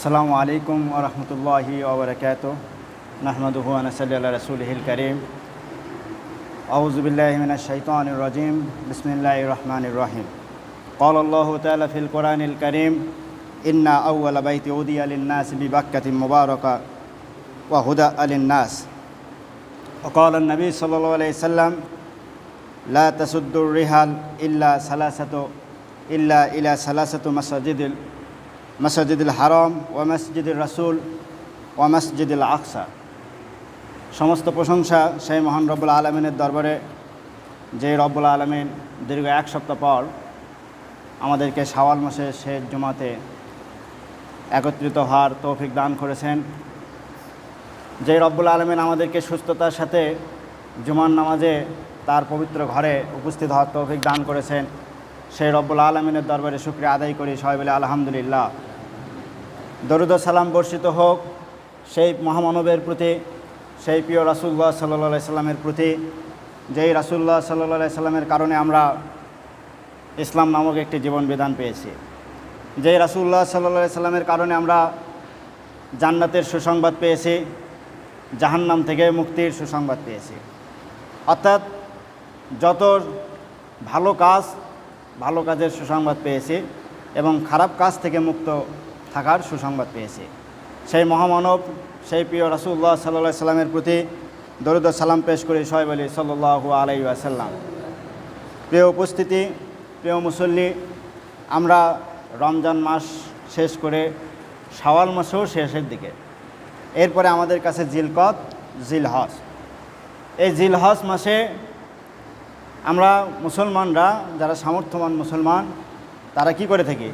আসসালামু আলাইকুম ওয়া রাহমাতুল্লাহি ওয়া বারাকাতুহু নাহমাদুহু ওয়া নসাল্লি আলা রাসূলিহিল কারীম আউযু বিল্লাহি মিনাশ শাইতানির রাজীম বিসমিল্লাহির রহমানির রহিম ক্বালাল্লাহু তাআলা ফিল কোরআনিল কারীম ইন্না আউওয়ালা বাইতি উদিয়া লিন-নাসি বিবাক্কাতিন মুবারাকা ওয়া হুদা লিন-নাস ওয়া ক্বালা an-নবী সাল্লাল্লাহু আলাইহি সাল্লাম লা তাসুদ্দুর রিহাল ইল্লা ইলা সালাসাতু মাসাজিদুল হারাম ওয়া মসজিদুর রাসূল ওয়া মসজিদুল আকসা। সমস্ত প্রশংসা সেই মহান রব্বুল আলমিনের দরবারে, যে রব্বুল আলমিন দীর্ঘ এক সপ্তাহ পর আমাদেরকে শাওয়াল মাসের শেষ জুমাতে একত্রিত হওয়ার তৌফিক দান করেছেন। যে রব্বুল আলমিন আমাদেরকে সুস্থতার সাথে জুমার নামাজে তার পবিত্র ঘরে উপস্থিত হওয়ার তৌফিক দান করেছেন, সেই রব্বুল আলমিনের দরবারে শুকরিয়া আদায় করি সবাই বলে আলহামদুলিল্লাহ। দরুদ ও সালাম বর্ষিত হোক সেই মহামানবের প্রতি, সেই প্রিয় রাসূলুল্লাহ সাল্লাল্লাহু আলাইহি সাল্লামের প্রতি, যেই রাসূলুল্লাহ সাল্লাল্লাহু আলাইহি সাল্লামের কারণে আমরা ইসলাম নামক একটি জীবন বিধান পেয়েছি, যেই রাসূলুল্লাহ সাল্লাল্লাহু আলাইহি সাল্লামের কারণে আমরা জান্নাতের সুসংবাদ পেয়েছি, জাহান্নাম থেকে মুক্তির সুসংবাদ পেয়েছি। অর্থাৎ যত ভালো কাজের সুসংবাদ পেয়েছি এবং খারাপ কাজ থেকে মুক্ত থাকার সুসংবাদ পেয়েছি। সেই মহামানব, সেই প্রিয় রাসূলুল্লাহ সাল্লাল্লাহু আলাইহি সাল্লামের প্রতি দরুদ ও সালাম পেশ করি সবাই বলি সাল্লাল্লাহু আলাইহি ওয়াসাল্লাম। প্রিয় উপস্থিতি, প্রিয় মুসল্লি, আমরা রমজান মাস শেষ করে শাওয়াল মাসও শেষের দিকে, এরপরে আমাদের কাছে জিলহজ। এই জিলহজ মাসে আমরা মুসলমানরা, যারা সামর্থ্যবান মুসলমান, তারা কি করে থাকি?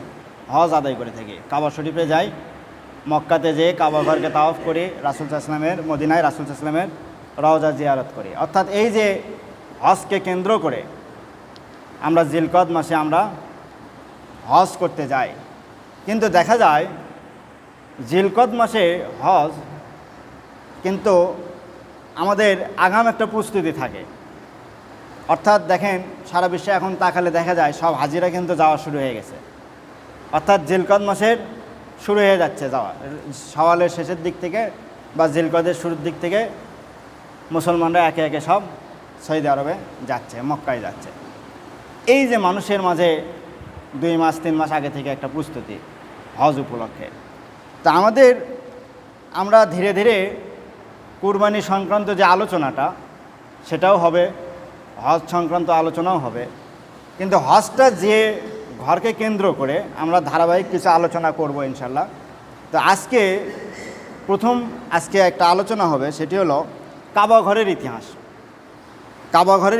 হজ আদায় করে থাকি। কাবা শরীফে যাই, মক্কাতে যেয়ে কাবা ঘরকে তাওয়াফ করি, রাসূল সাল্লাল্লাহু আলাইহি ওয়াসাল্লামের মদিনায় রাসূল সাল্লাল্লাহু আলাইহি ওয়াসাল্লামের রওজা জিয়ারত করি। অর্থাৎ এই যে হজকে কেন্দ্র করে আমরা জিলকদ মাসে আমরা হজ করতে যাই, কিন্তু দেখা যায় জিলকদ মাসে হজ কিন্তু আমাদের আগাম একটা প্রস্তুতি থাকে। অর্থাৎ দেখেন, সারা বিশ্বে এখন তাকালে দেখা যায় সব হাজিরা কিন্তু যাওয়া শুরু হয়ে গেছে। অর্থাৎ জিলকদ মাসের শুরু হয়ে যাচ্ছে যাওয়া, শাওয়ালের শেষের দিক থেকে বা জিলকদের শুরুর দিক থেকে মুসলমানরা একে একে সব সৌদি আরবে যাচ্ছে, মক্কায় যাচ্ছে। এই যে মানুষের মাঝে 2 মাস 3 মাস আগে থেকে একটা প্রস্তুতি হজ উপলক্ষে, তা আমরা ধীরে ধীরে কুরবানি সংক্রান্ত যে আলোচনাটা সেটাও হবে, হজ সংক্রান্ত আলোচনাও হবে। কিন্তু হজটা যে ঘরকে কেন্দ্র করে আমরা ধারাবাহিক কিছু আলোচনা করব ইনশাল্লাহ। তো আজকে একটা আলোচনা হবে, সেটি হলো কাবা ঘরের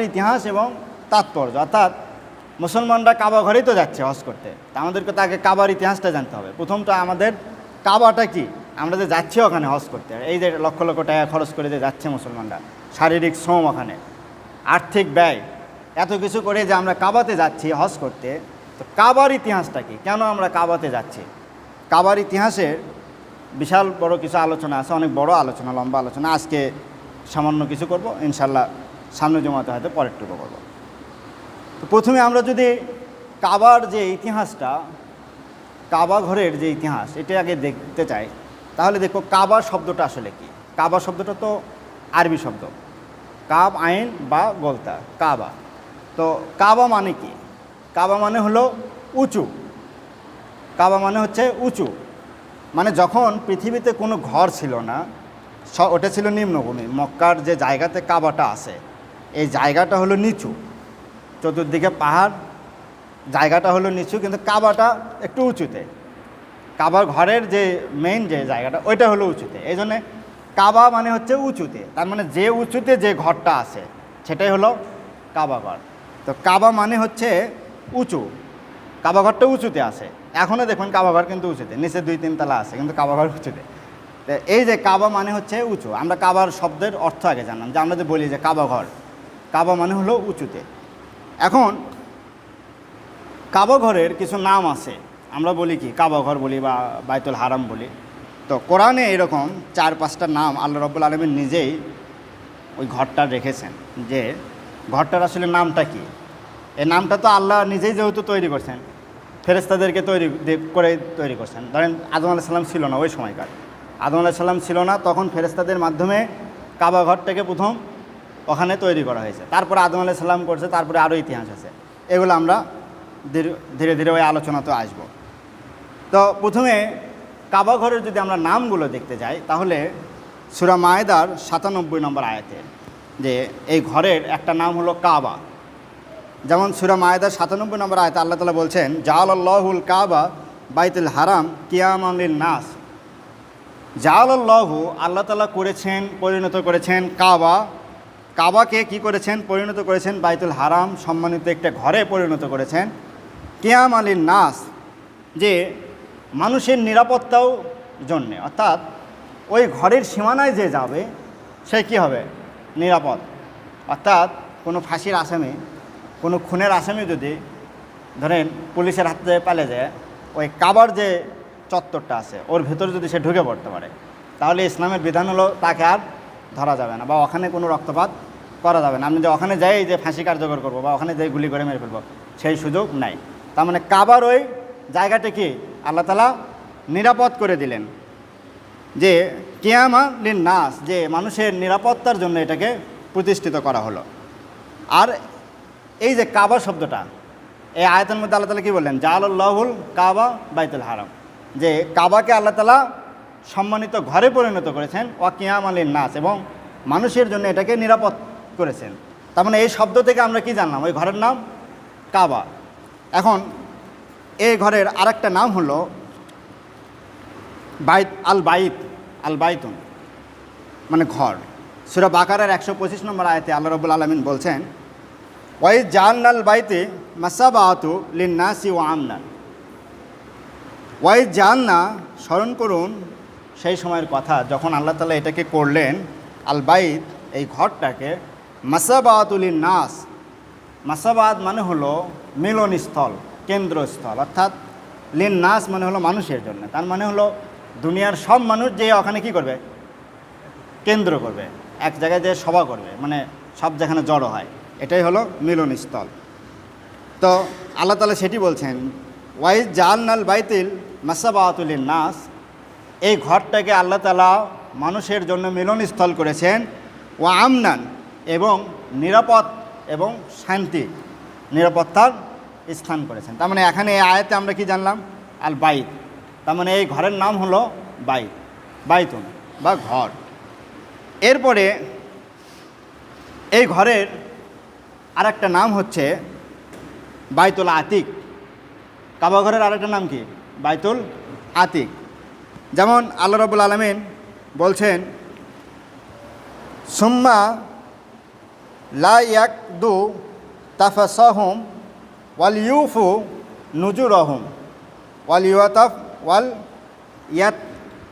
ইতিহাস এবং তাৎপর্য। অর্থাৎ মুসলমানরা কাবা ঘরেই তো যাচ্ছে হজ করতে, তা আমাদেরকে তো আগে কাবার ইতিহাসটা জানতে হবে। প্রথমটা আমাদের কাবাটা কি, আমরা যে যাচ্ছি ওখানে হজ করতে, এই যে লক্ষ লক্ষ টাকা খরচ করে যে যাচ্ছে মুসলমানরা, শারীরিক শ্রম, ওখানে আর্থিক ব্যয়, এত কিছু করে যে আমরা কাবাতে যাচ্ছি হজ করতে, তো কাবার ইতিহাসটা কি, কেন আমরা কাবাতে যাচ্ছি? কাবার ইতিহাসের বিশাল বড় কিছু আলোচনা আছে, অনেক বড় আলোচনা, লম্বা আলোচনা। আজকে সামান্য কিছু করব, ইনশাল্লাহ সামনে জমাতে হয়তো পরেরটুকু করব। তো প্রথমে আমরা যদি কাবার যে ইতিহাসটা, কাবা ঘরের যে ইতিহাস, এটা আগে দেখতে চাই, তাহলে দেখো কাবা শব্দটা আসলে কি। কাবা শব্দটা তো আরবি শব্দ, কাব আইন বা গোলতা, কাবা। তো কাবা মানে কি? কাবা মানে হলো উঁচু। কাবা মানে হচ্ছে উঁচু, মানে যখন পৃথিবীতে কোনো ঘর ছিল না, ওটা ছিল নিম্নভূমি। মক্কার যে জায়গাতে কাবাটা আছে, এই জায়গাটা হলো নিচু, চতুর্দিকে পাহাড়, জায়গাটা হলো নিচু, কিন্তু কাবাটা একটু উঁচুতে। কাবার ঘরের যে মেইন যে জায়গাটা, ওইটা হলো উঁচুতে। এই জন্যে কাবা মানে হচ্ছে উঁচুতে, তার মানে যে উঁচুতে যে ঘরটা আছে সেটাই হলো কাবা ঘর। তো কাবা মানে হচ্ছে উঁচু, কাবা ঘরটা উঁচুতে আছে। এখনও দেখুন কাবা ঘর কিন্তু উঁচুতে, নিচে 2-3 তলা আছে, কিন্তু কাবা ঘর উঁচুতে। তো এই যে কাবা মানে হচ্ছে উঁচু। আমরা কাবার শব্দের অর্থ আগে জানলাম, যে আমরা যে বলি যে কাবা ঘর, কাবা মানে হলো উঁচুতে। এখন কাবা ঘরের কিছু নাম আছে, আমরা বলি কি কাবা ঘর বলি বা বাইতুল হারাম বলি। তো কোরআনে এরকম 4-5টা নাম আল্লাহ রাব্বুল আলামিন নিজেই ওই ঘরটা রেখেছেন, যে ঘরটার আসলে নামটা কি। এই নামটা তো আল্লাহ নিজেই যেহেতু তৈরি করছেন, ফেরেশতাদেরকে তৈরি করছেন। ধরেন আদম আলাইহিস সালাম ছিল না ওই সময়কার, আদম আলাইহিস সালাম ছিল না, তখন ফেরেশতাদের মাধ্যমে কাবা ঘরটাকে প্রথম ওখানে তৈরি করা হয়েছে। তারপরে আদম আলাইহিস সালাম করছে, তারপরে আরও ইতিহাস আছে, এগুলো আমরা ধীরে ধীরে ওই আলোচনাতে আসব। তো প্রথমে কাবা ঘরের যদি আমরা নামগুলো দেখতে যাই, তাহলে সূরা মায়েদার 97 নম্বর আয়াতে যে এই ঘরের একটা নাম হলো কাবা। যেমন সূরা মায়েদার 97 নম্বর আয়াতে আল্লাহ তাআলা বলছেন, জাআলাল্লাহুল কাবা বাইতুল হারাম কিয়ামান লিন নাস। জাআলাল্লাহু, আল্লাহ তাআলা করেছেন, পরিণত করেছেন কাবাকে কি করেছেন? পরিণত করেছেন বাইতুল হারাম, সম্মানিত একটা ঘরে পরিণত করেছেন। কিয়ামান লিন নাস, যে মানুষের নিরাপত্তাও জন্যে, অর্থাৎ ওই ঘরের সীমানায় যে যাবে সে কী হবে? নিরাপদ। অর্থাৎ কোনো ফাঁসির আসামি, কোনো খুনের আসামি যদি ধরেন পুলিশের হাতে পালিয়ে যায়, ওই কাবার যে চত্বরটা আছে ওর ভেতরে যদি সে ঢুকে পড়তে পারে, তাহলে ইসলামের বিধান হলো তাকে আর ধরা যাবে না, বা ওখানে কোনো রক্তপাত করা যাবে না। আমি যে ওখানে যাই যে ফাঁসি কার্যকর করবো বা ওখানে যাই গুলি করে মেরে ফেলবো, সেই সুযোগ নাই। তার মানে কাবার ওই জায়গাটা কি আল্লাহ তাআলা নিরাপদ করে দিলেন, যে কিয়ামা লিন নাস, যে মানুষের নিরাপত্তার জন্য এটাকে প্রতিষ্ঠিত করা হলো। আর এই যে কাবা শব্দটা, এই আয়াতের মধ্যে আল্লাহ তাআলা কী বললেন? জাআলাল্লাহুল কাবা বাইতুল হারাম, যে কাবাকে আল্লাহ তাআলা সম্মানিত ঘরে পরিণত করেছেন, ওয়া কিয়ামান লিন নাস, এবং মানুষের জন্য এটাকে নিরাপদ করেছেন। তার মানে এই শব্দ থেকে আমরা কি জানলাম? ওই ঘরের নাম কাবা। এখন এই ঘরের আরেকটা নাম হলো আল বাইতুন, মানে ঘর। সূরা বাকারার 125 নম্বর আয়াতে আল্লাহ রাব্বুল আলামিন বলছেন, ওয়াইজ জাআলনাল বাইতে মাসাবাতু লিন-নাসি ওয়া আমনান। ওয়াইজ জাআলনা, স্মরণ করুন সেই সময়ের কথা যখন আল্লাহ তাআলা এটাকে করলেন, আল বাইত, এই ঘরটাকে, মাসাবাতু লিন-নাস। মাসাবাত মানে হলো মিলনস্থল, কেন্দ্রস্থল, অর্থাৎ লিন-নাস মানে হলো মানুষের জন্য। তার মানে হলো দুনিয়ার সব মানুষ যে ওখানে কি করবে? কেন্দ্র করবে, এক জায়গায় যে সভা করবে, মানে সব যেখানে জড়ো হয়, এটাই হলো মিলনস্থল। তো আল্লাহ তাআলা সেটি বলছেন, ওয়াইজ জাআলনাল বাইতিল মাসাবাতু লিন-নাস, এই ঘরটাকে আল্লাহ তাআলা মানুষের জন্য মিলনস্থল করেছেন, ওয়া আমনান, এবং নিরাপদ এবং শান্তি, নিরাপত্তার স্থান করেছেন। তার মানে এখানে এই আয়াতে আমরা কি জানলাম? আল বাইত, তার মানে এই ঘরের নাম হলো বাইতুন বা ঘর। এরপরে এই ঘরের আরেকটা নাম হচ্ছে বাইতুল আতিক। কাবা ঘরের আরেকটা নাম কি? বাইতুল আতিক। যেমন আল্লাহ রাব্বুল আলামিন বলছেন, সুম্মা লা ইয়াকদু তাফাসাহুম ওয়াল ইউফু নুজুরহুম ওয়াল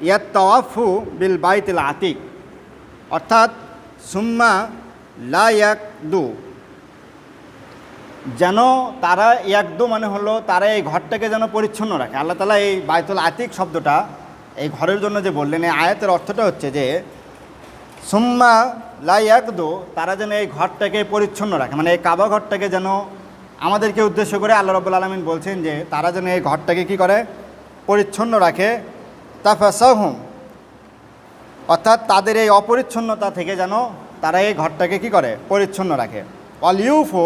ইয়াতাওয়াফু বিল বাইতিল আতিক। অর্থাৎ সুম্মা লা ইয়াকদু, যেন তারা, ইয়াকদু মানে হলো তারা এই ঘরটাকে যেন পরিচ্ছন্ন রাখে। আল্লাহ তাআলা এই বাইতুল আতিক শব্দটা এই ঘরের জন্য যে বললেন, এই আয়াতের অর্থটা হচ্ছে যে সুম্মা লা ইয়াকদু, তারা যেন এই ঘরটাকে পরিচ্ছন্ন রাখে, মানে এই কাবা ঘরটাকে যেন, আমাদেরকে উদ্দেশ্য করে আল্লাহ রাব্বুল আলামিন বলছেন যে তারা যেন এই ঘরটাকে কি করে? পরিচ্ছন্ন রাখে। তাফাসাহুম, অর্থাৎ তাদের এই অপরিচ্ছন্নতা থেকে যেন তারা এই ঘরটাকে কি করে? পরিচ্ছন্ন রাখে। ওয়াল ইউফু,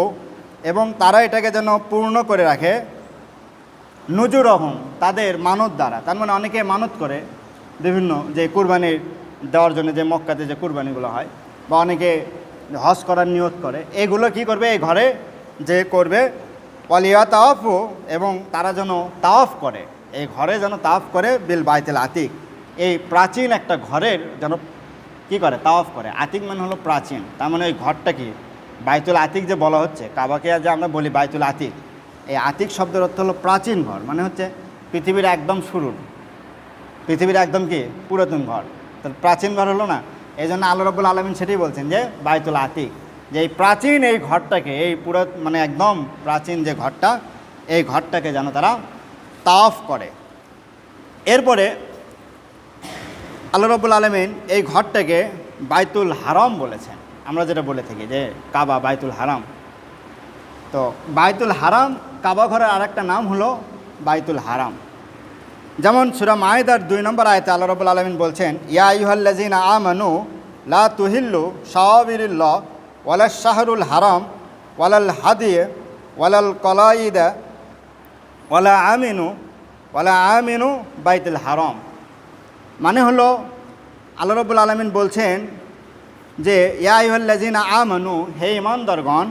এবং তারা এটাকে যেন পূর্ণ করে রাখে, নুজুরহুম, তাদের মানত দ্বারা। তার মানে অনেকে মানত করে বিভিন্ন, যে কুরবানি দেওয়ার জন্য যে মক্কাতে যে কুরবানিগুলো হয়, বা অনেকে হজ করার নিয়ত করে, এগুলো কি করবে? এই ঘরে যে করবে, ওয়ালিয়া তাওয়াফু, এবং তারা যেন তাওয়াফ করে, এই ঘরে যেন তাওয়াফ করে, বিল বাইতুল আতিক, এই প্রাচীন একটা ঘরের যেন কি করে? তাওয়াফ করে। আতিক মানে হলো প্রাচীন, তার মানে ওই ঘরটা কি বাইতুল আতিক যে বলা হচ্ছে, কাবাকে যে আমরা বলি বাইতুল আতিক, এই আতিক শব্দের অর্থ হলো প্রাচীন ঘর, মানে হচ্ছে পৃথিবীর একদম শুরুর, পৃথিবীর একদম কি পুরাতন ঘর, তার প্রাচীন ঘর হলো না। এই জন্য আল্লাহ রাব্বুল আলামিন সেটাই বলছেন যে বাইতুল আতিক, যে এই প্রাচীন এই ঘরটাকে, এই পুরো মানে একদম প্রাচীন যে ঘরটা, এই ঘরটাকে যেন তারা তাওয়াফ করে। এরপরে আল্লাহ রাব্বুল আলামিন এই ঘরটাকে বাইতুল হারাম বলেছেন। আমরা যেটা বলে থাকি যে কাবা বাইতুল হারাম, তো বাইতুল হারাম কাবা ঘরের আরেকটা নাম হলো বাইতুল হারাম। যেমন সূরা মায়েদার 2 নম্বর আয়াতে আল্লাহ রাব্বুল আলামিন বলছেন, ইয়া আইয়ুহাল্লাযীনা আমানু লা তুহিল্লু শাআবিরিল্লাহ ওয়ালাশ শাহরুল হারাম ওয়ালাল হাদিয় ওয়ালাল কলাইদা ওয়ালা আমিনু বাইতুল হারাম। মানে হলো আল্লাহ রাব্বুল আলামিন বলছেন যে ইয়া আইয়ুহাল্লাযীনা আমানু, হে ঈমানদারগণ,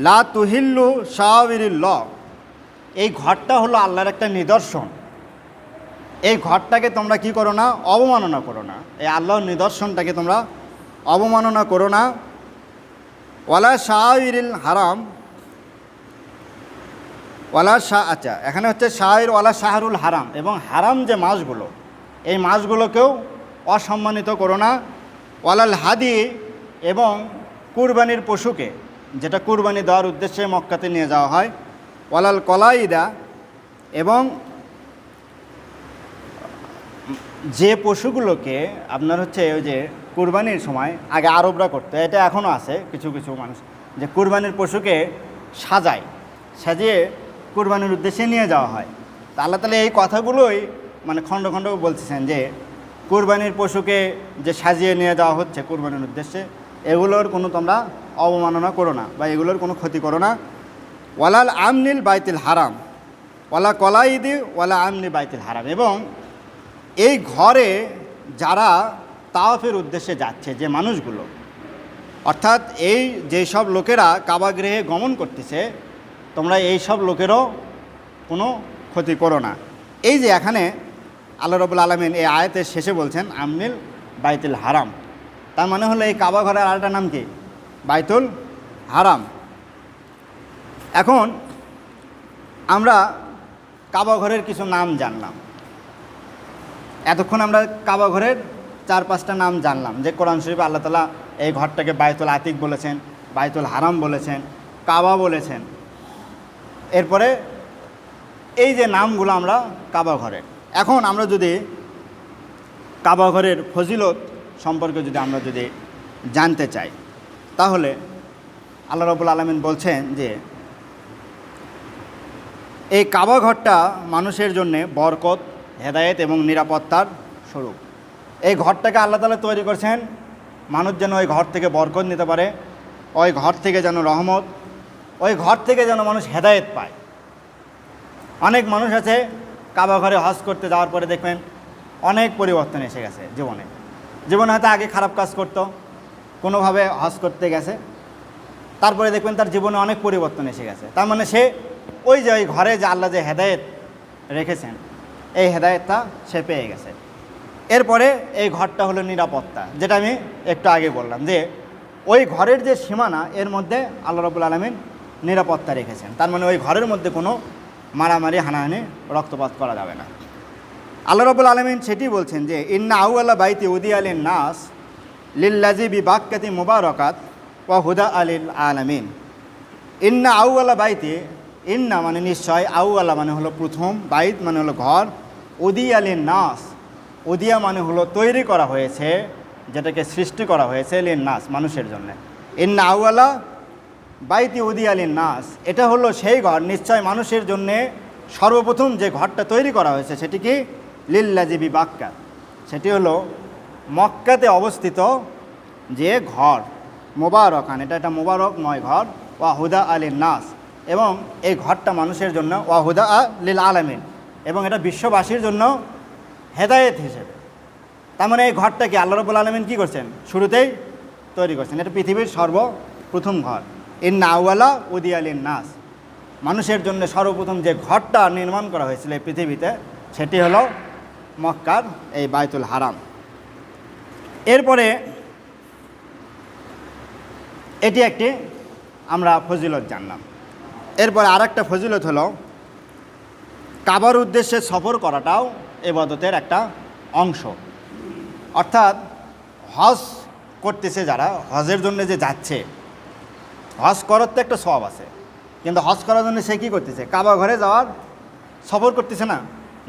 লা তুহিল্লু শাআবিরিল্লাহ, এই ঘরটা হলো আল্লাহর একটা নিদর্শন। এই ঘরটাকে তোমরা কি করো না? অবমাননা করো না। এই আল্লাহর নিদর্শনটাকে তোমরা অবমাননা করো না। ওয়ালা শাআইরিল হারাম আচ্ছা, এখানে হচ্ছে শাআইর ওয়ালা শাহরুল হারাম, এবং হারাম যে মাসগুলো, এই মাসগুলোকেও অসম্মানিত করো না। ওয়ালাল হাদি, এবং কুরবানির পশুকে, যেটা কুরবানি দেওয়ার উদ্দেশ্যে মক্কাতে নিয়ে যাওয়া হয়। ওয়ালাল কলাইদা, এবং যে পশুগুলোকে আপনার হচ্ছে ওই যে কুরবানির সময় আগে আরবরা করতো, এটা এখনও আছে কিছু কিছু মানুষ, যে কুরবানির পশুকে সাজিয়ে কুরবানির উদ্দেশ্যে নিয়ে যাওয়া হয়। তা আল্লাহ তাআলা এই কথাগুলোই মানে খণ্ড খণ্ড বলতেছেন যে কুরবানির পশুকে যে সাজিয়ে নিয়ে যাওয়া হচ্ছে কুরবানির উদ্দেশ্যে, এগুলোর কোনো তোমরা অবমাননা করো না বা এগুলোর কোনো ক্ষতি করো না। ওয়ালাল আমনিল বাইতুল হারাম ওয়ালা কলাইদি ওয়ালা আমনি বাইতুল হারাম, এবং এই ঘরে যারা তাওয়াফের উদ্দেশ্যে যাচ্ছে যে মানুষগুলো, অর্থাৎ এই যেই সব লোকেরা কাবাগৃহে গমন করতেছে, তোমরা এই সব লোকেরও কোনো ক্ষতি করো না। এই যে এখানে আল্লাহ রাব্বুল আলামিন এই আয়াতের শেষে বলছেন আমনিল বাইতুল হারাম, তার মানে হলো এই কাবা ঘরের আরেকটা নাম কি? বাইতুল হারাম। এখন আমরা কাবা ঘরের কিছু নাম জানলাম। এতক্ষণ আমরা কাবা ঘরের 4-5টা নাম জানলাম, যে কোরআন শরীফে আল্লাহ তাআলা এই ঘরটাকে বাইতুল আতিক বলেছেন, বাইতুল হারাম বলেছেন, কাবা বলেছেন। এরপরে এই যে নামগুলো আমরা কাবা ঘরের, এখন আমরা যদি কাবা ঘরের ফজিলত সম্পর্কে আমরা যদি জানতে চাই, তাহলে আল্লাহ রাব্বুল আলামিন বলছেন যে এই কাবা ঘরটা মানুষের জন্যে বরকত, হেদায়েত এবং নিরাপত্তার স্বরূপ। এই ঘরটাকে আল্লাহ তাআলা তৈরি করছেন মানুষ যেন ওই ঘর থেকে বরকত নিতে পারে, ওই ঘর থেকে যেন রহমত, ওই ঘর থেকে যেন মানুষ হেদায়েত পায়। অনেক মানুষ আছে কাবা ঘরে হজ করতে যাওয়ার পরে দেখবেন অনেক পরিবর্তন এসে গেছে জীবনে হয়তো আগে খারাপ কাজ করতো, কোনোভাবে হজ করতে গেছে, তারপরে দেখবেন তার জীবনে অনেক পরিবর্তন এসে গেছে। তার মানে সে ওই যে ওই ঘরে যে আল্লাহ যে হেদায়েত রেখেছেন, এই হেদায়েতটা সে পেয়ে গেছে। এরপরে এই ঘরটা হলো নিরাপত্তা, যেটা আমি একটু আগে বললাম, যে ওই ঘরের যে সীমানা, এর মধ্যে আল্লাহ রাব্বুল আলামিন নিরাপত্তা রেখেছেন। তার মানে ওই ঘরের মধ্যে কোনো মারামারি, হানাহানি, রক্তপাত করা যাবে না। আল্লাহ রাব্বুল আলামিন সেটি বলছেন যে ইন্না আউয়ালা বাইতি উদিয়া লিন নাস লিল্লাযী বিবাক্কাতি মুবারাকাত ওয়া হুদা লিল আলামিন। ইন্না আউয়ালা বাইতি, ইন্না মানে নিশ্চয়, আউয়ালা মানে হলো প্রথম, বাইত মানে হলো ঘর, উদিয়া লিন নাস, উদিয়া মানে হলো তৈরি করা হয়েছে, যেটাকে সৃষ্টি করা হয়েছে, লিন নাস মানুষের জন্য। ইন্না আউয়ালা বাইতি উদিয়া লিন নাস, এটা হলো সেই ঘর, নিশ্চয় মানুষের জন্যে সর্বপ্রথম যে ঘরটা তৈরি করা হয়েছে, সেটি কি? লিল্লাযী বিবাক্কা, সেটি হলো মক্কাতে অবস্থিত যে ঘর, মোবারকান, এটা একটা মোবারকময় ঘর, ওয়া হুদা লিন নাস, এবং এই ঘরটা মানুষের জন্য, ওয়া হুদা লিল আলামিন, এবং এটা বিশ্ববাসীর জন্য হেদায়েত হিসেবে। তার মানে এই ঘরটাকে আল্লাহ রাব্বুল আলামিন কী করছেন? শুরুতেই তৈরি করছেন। এটা পৃথিবীর সর্বপ্রথম ঘর। ইন্না আউয়ালা উদিয়া লিন নাস, মানুষের জন্য সর্বপ্রথম যে ঘরটা নির্মাণ করা হয়েছিল এই পৃথিবীতে, সেটি হলো মক্কার এই বাইতুল হারাম। এরপরে এটি একটি আমরা ফজিলত জানলাম। এরপরে আরেকটা ফজিলত হলো কাবার উদ্দেশ্যে সফর করাটাও ইবাদতের একটা অংশ। অর্থাৎ হজ করতেছে যারা, হজের জন্য যে যাচ্ছে, হজ করার তো একটা সওয়াব আছে, কিন্তু হজ করার জন্য সে কী করতেছে? কাবা ঘরে যাওয়ার সফর করতেছে না।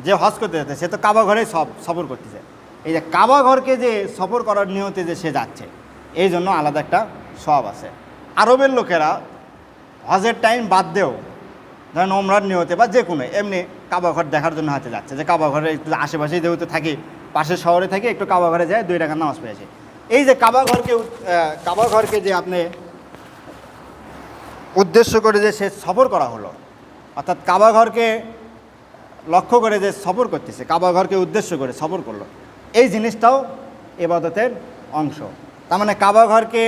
যে হজ করতে যাচ্ছে সে তো কাবা ঘরেই সফর করতেছে। এই যে কাবা ঘরকে যে সফর করার নিয়তে যে সে যাচ্ছে, এই জন্য আলাদা একটা সওয়াব আছে। আরবের লোকেরা হজের টাইম বাদ দেও, ধরেন ওমরার নিয়তে বা যে কোনো এমনি কাবা ঘর দেখার জন্য হয়তো যাচ্ছে, যে কাবা ঘরে একটু আশেপাশেই যেহেতু থাকি, পাশের শহরে থাকি, একটু কাবা ঘরে যায় 2 রাকাত নামাজ পড়েছে। এই যে কাবা ঘরকে যে আপনি উদ্দেশ্য করে যে সে সফর করা হলো, অর্থাৎ কাবা ঘরকে লক্ষ্য করে যে সফর করতেছে, কাবা ঘরকে উদ্দেশ্য করে সফর করলো, এই জিনিসটাও ইবাদতের অংশ। তার মানে কাবা ঘরকে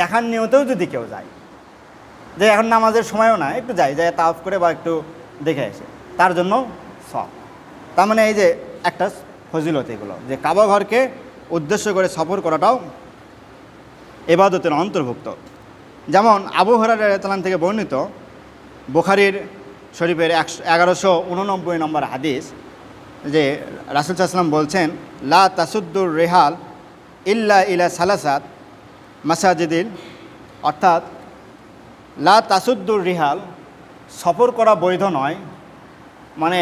দেখার নিয়তেও যদি কেউ যায়, যে এখন নামাজের সময়ও না, একটু যায় তাওয়াফ করে বা একটু দেখে আসে, তার জন্য সব। তার মানে এই যে একটা ফজিলত এগুলো, যে কাবা ঘরকে উদ্দেশ্য করে সফর করাটাও ইবাদতের অন্তর্ভুক্ত। যেমন আবু হুরায়রা রাদিয়াল্লাহু আনহু থেকে বর্ণিত বুখারীর শরীফের 1189 নম্বর হাদিস, যে রাসূল সাল্লাল্লাহু আলাইহি ওয়াসাল্লাম বলছেন, লা তাসুদ্দুর রিহাল ইল্লা ইলা সালাসাত মাসাজিদিল, অর্থাৎ লা তাসুদ্দুর রিহাল, সফর করা বৈধ নয়, মানে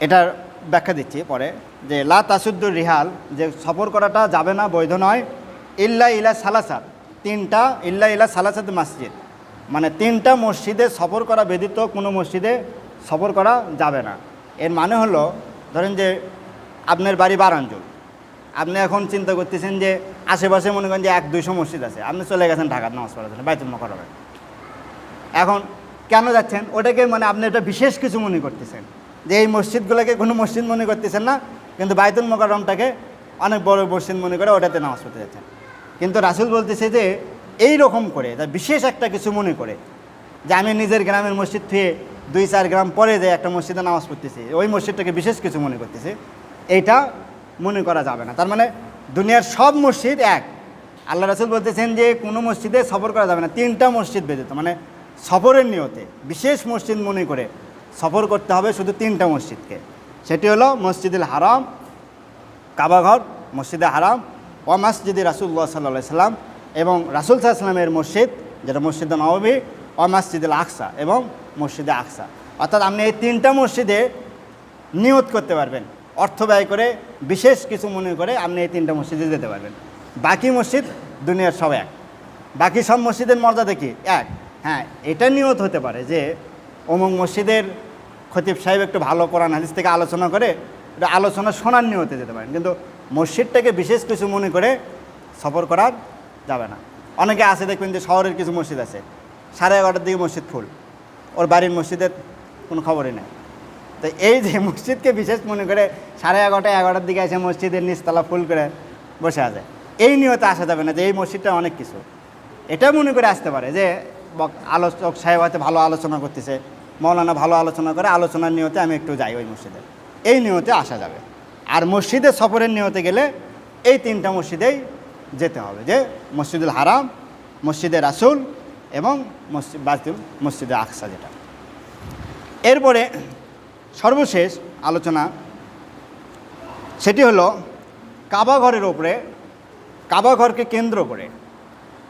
এটার ব্যাখ্যা দিচ্ছি পরে, যে লা তাসুদ্দুর রিহাল, যে সফর করাটা যাবে না, বৈধ নয়, ইল্লা ইলা সালাসাত, ইল্লা ইলা সালাসাত মসজিদ, মানে 3টা মসজিদে সফর করা ব্যতীত কোনো মসজিদে সফর করা যাবে না। এর মানে হলো, ধরেন যে আপনার বাড়ি বারাঞ্চল, আপনি এখন চিন্তা করতেছেন যে আশেপাশে মনে করেন যে 100-200 মসজিদ আছে, আপনি চলে গেছেন ঢাকার নামাজ পড়ার জন্য বাইতুল মুকাররমে। এখন কেন যাচ্ছেন? ওটাকে মানে আপনি এটা বিশেষ কিছু মনে করতেছেন, যে এই মসজিদগুলোকে কোনো মসজিদ মনে করতেছেন না, কিন্তু বাইতুল মুকাররমটাকে অনেক বড় মসজিদ মনে করে ওটাতে নামাজ পড়তে যাচ্ছেন। কিন্তু রাসূল বলতেছে যে এই রকম করে, বিশেষ একটা কিছু মনে করে, যে আমি নিজের গ্রামের মসজিদ থেকে 2-4 গ্রাম পরে যে একটা মসজিদে নামাজ পড়তেছি, ওই মসজিদটাকে বিশেষ কিছু মনে করতেছি, এইটা মনে করা যাবে না। তার মানে দুনিয়ার সব মসজিদ এক। আল্লাহ রাসূল বলতেছেন যে কোনো মসজিদে সফর করা যাবে না, 3টা মসজিদ ব্যতীত, মানে সফরের নিয়তে বিশেষ মসজিদ মনে করে সফর করতে হবে শুধু 3টা মসজিদকে। সেটি হলো মসজিদুল হারাম, কাবাঘর, মসজিদে হারাম, ও মসজিদে রাসূলুল্লাহ সাল্লাল্লাহু আলাইহি সাল্লাম, এবং রাসূল সাল্লাল্লাহু আলাইহি সাল্লামের মসজিদ যেটা মসজিদে নববী, ও মসজিদুল আকসা, এবং মসজিদে আকসা। অর্থাৎ আপনি এই 3টা মসজিদে নিয়ত করতে পারবেন, অর্থ ব্যয় করে বিশেষ কিছু মনে করে আপনি এই 3টা মসজিদে যেতে পারবেন। বাকি মসজিদ দুনিয়ার সব এক, বাকি সব মসজিদের মর্যাদা কি? এক। হ্যাঁ, এটা নিয়ত হতে পারে যে অমুক মসজিদের খতিব সাহেব একটু ভালো কোরআন হাদিস থেকে আলোচনা করে, এটা আলোচনা শোনার নিয়তে যেতে পারেন, কিন্তু মসজিদটাকে বিশেষ কিছু মনে করে সফর করার যাবে না। অনেকে আছে দেখবেন যে শহরের কিছু মসজিদ আছে 11:30টার দিকে মসজিদ ফুল, ওর বাড়ির মসজিদের কোনো খবরই নেই। তো এই যে মসজিদকে বিশেষ মনে করে 11:30-11টার দিকে এসে মসজিদের নিচতলা ফুল করে বসে আছে, এই নিয়তে আসা যাবে না যে এই মসজিদটা অনেক কিছু। এটা মনে করে আসতে পারে যে আলোচক সাহেব হয়তো ভালো আলোচনা করতেছে, মৌলানা ভালো আলোচনা করে, আলোচনার নিয়তে আমি একটু যাই ওই মসজিদে, এই নিয়তে আসা যাবে। আর মসজিদে সফরের নিয়তে গেলে এই 3টা মসজিদেই যেতে হবে, যে মসজিদুল হারাম, মসজিদে রাসূল, এবং মসজিদে আকসা যেটা। এরপরে সর্বশেষ আলোচনা সেটি হলো কাবা ঘরের ওপরে, কাবা ঘরকে কেন্দ্র করে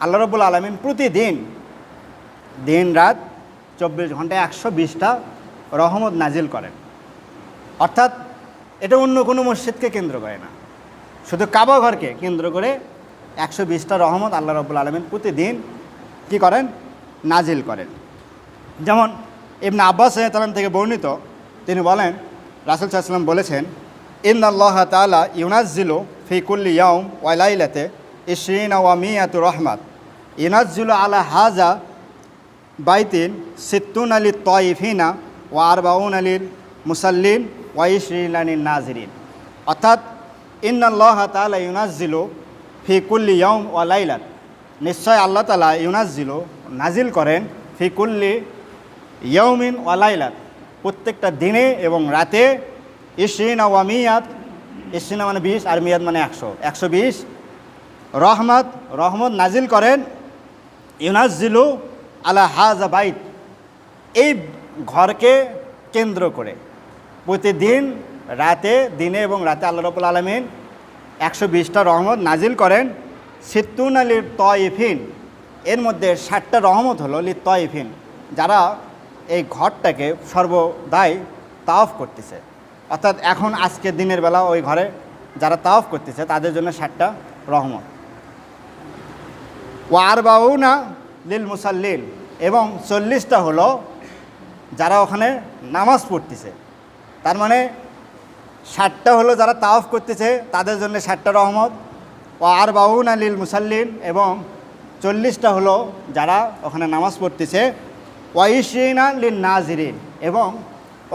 আল্লাহ রাব্বুল আলামিন প্রতিদিন দিন রাত 24 ঘন্টায় 120টা রহমত নাজিল করেন। অর্থাৎ এটা অন্য কোনো মসজিদকে কেন্দ্র করে না, শুধু কাবা ঘরকে কেন্দ্র করে 120টা রহমত আল্লাহ রাব্বুল আলামিন প্রতিদিন কী করেন? নাজিল করেন। যেমন ইবনে আব্বাস রাদিয়াল্লাহু আনহু থেকে বর্ণিত, তিনি বলেন রাসূল সাল্লাল্লাহু আলাইহি ওয়াসাল্লাম বলেছেন, ইন্নাল্লাহা তাআলা ইউনাজ্জিলু ফি কুল্লি ইয়াউম ওয়া লাইলাতে 20 ওয়া 100 রহমাত ইউনাজ্জিলু আলা হাযা বাইতিন 60 লিত তায়িফিনা ওয়া 40 লিল মুসাল্লিন ওয়া 20 লিন নাজিরিন। অর্থাৎ ইন্নাল্লাহা তাআলা ইউনাজ্জিলু ফি কুল্লি ইয়াউম ওয়া লাইলাত, নিশ্চয় আল্লাহ তাআলা ইউনাজ্জিলু নাজিল করেন, ফি কুল্লি ইয়াউমিন ওয়া লাইলাত, প্রত্যেকটা দিনে এবং রাতে, 20 ওয়া 100, 20 মানে 20 আর 100 মানে 100, 120 রহমত নাজিল করেন, ইউনাজ্জিলু আলা হাযা বাইত, এই ঘরকে কেন্দ্র করে প্রতিদিন রাতে, দিনে এবং রাতে আল্লাহ রাব্বুল আলামিন 120টা রহমত নাজিল করেন। 60 লিত তায়িফিন, এর মধ্যে 60টা রহমত হলো লিত তায়িফিন, যারা এই ঘরটাকে সর্বদাই তাওয়াফ করতেছে। অর্থাৎ এখন আজকের দিনের বেলা ওই ঘরে যারা তাওয়াফ করতেছে তাদের জন্য 60টা রহমত। ওয়া 40 লিল মুসাল্লিন, এবং 40টা হলো যারা ওখানে নামাজ পড়তেছে, তার মানে 60টা হলো যারা তাওয়াফ করতেছে তাদের জন্য 60টা রহমত, ও আর বাউন আলিল মুসাল্লিন, এবং 40টা হলো যারা ওখানে নামাজ পড়তেছে, ওয়াইশিনা লিন নাজিরিন, এবং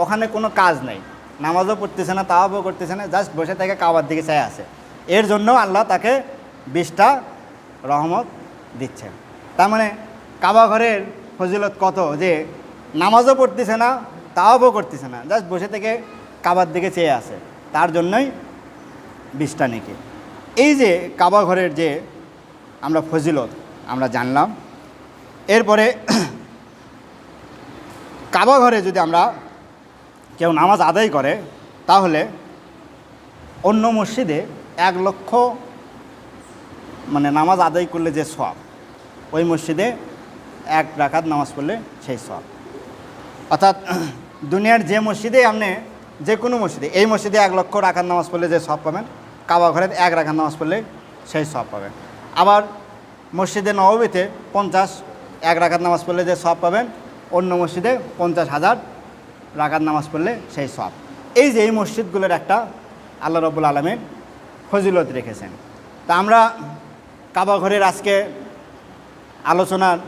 ওখানে কোনো কাজ নেই, নামাজও পড়তেছে না, তাওয়াফও করতেছে না, জাস্ট বসে থেকে কাবার দিকে চাই আছে, এর জন্য আল্লাহ তাকে 20টা রহমত দিচ্ছেন। তার মানে কাবা ঘরের ফজিলত কত, যে নামাজও পড়তেছে না, তাওয়াফও করতেছে না, জাস্ট বসে থেকে কাবার দিকে চেয়ে আছে, তার জন্যই 20টা নেকি। এই যে কাবা ঘরের যে আমরা ফজিলত আমরা জানলাম, এরপরে কাবা ঘরে যদি আমরা কেউ নামাজ আদায় করে তাহলে অন্য মসজিদে 1 লক্ষ মানে নামাজ আদায় করলে যে সওয়াব, ওই মসজিদে 1 রাকাত নামাজ পড়লে সেই সওয়াব। অর্থাৎ দুনিয়ার যে মসজিদে আপনি যে কোনো মসজিদে, এই মসজিদে 1 লক্ষ রাকাত নামাজ পড়লে যে সওয়াব পাবেন, কাবা ঘরে 1 রাকাত নামাজ পড়লে সেই সওয়াব পাবেন। আবার মসজিদে নববীতে 1 রাকাত নামাজ পড়লে যে সওয়াব পাবেন, অন্য মসজিদে 50,000 রাকাত নামাজ পড়লে সেই সওয়াব। এই যে এই মসজিদগুলোর একটা আল্লাহ রাব্বুল আলামিন ফজিলত রেখেছেন। তা আমরা কাবা ঘরের আজকে আলোচনার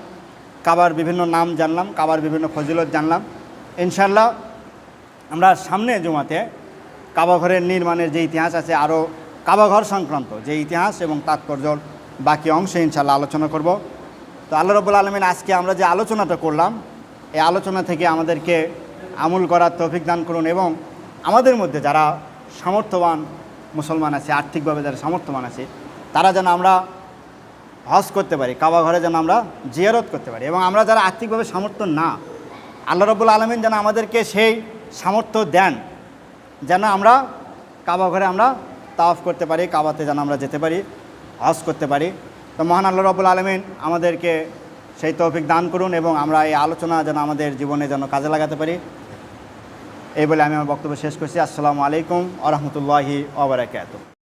কাবার বিভিন্ন নাম জানলাম, কাবার বিভিন্ন ফজিলত জানলাম। ইনশাআল্লাহ আমরা সামনে জুমাতে কাবা ঘরের নির্মাণের যে ইতিহাস আছে, আরও কাবা ঘর সংক্রান্ত যে ইতিহাস এবং তাৎপর্যর বাকি অংশে ইনশাআল্লাহ আলোচনা করব। তো আল্লাহ রাব্বুল আলামিন আজকে আমরা যে আলোচনাটা করলাম, এই আলোচনা থেকে আমাদেরকে আমল করার তৌফিক দান করুন, এবং আমাদের মধ্যে যারা সামর্থ্যবান মুসলমান আছে, আর্থিকভাবে যারা সামর্থ্যবান আছে, তারা যেন আমরা হজ করতে পারি, কাবা ঘরে যেন আমরা জিয়ারত করতে পারি, এবং আমরা যারা আর্থিকভাবে সামর্থ্য না, আল্লাহ রাব্বুল আলামিন যেন আমাদেরকে সেই সামর্থ্য দেন, যেন আমরা কাবা ঘরে আমরা তাওয়াফ করতে পারি, কাবাতে যেন আমরা যেতে পারি, হজ করতে পারি। তো মহান আল্লাহ রাব্বুল আলামিন আমাদেরকে সেই তৌফিক দান করুন, এবং আমরা এই আলোচনা যেন আমাদের জীবনে যেন কাজে লাগাতে পারি। এই বলে আমি আমার বক্তব্য শেষ করছি। আসসালামু আলাইকুম ওয়া রাহমাতুল্লাহি ওয়া বারাকাতুহু।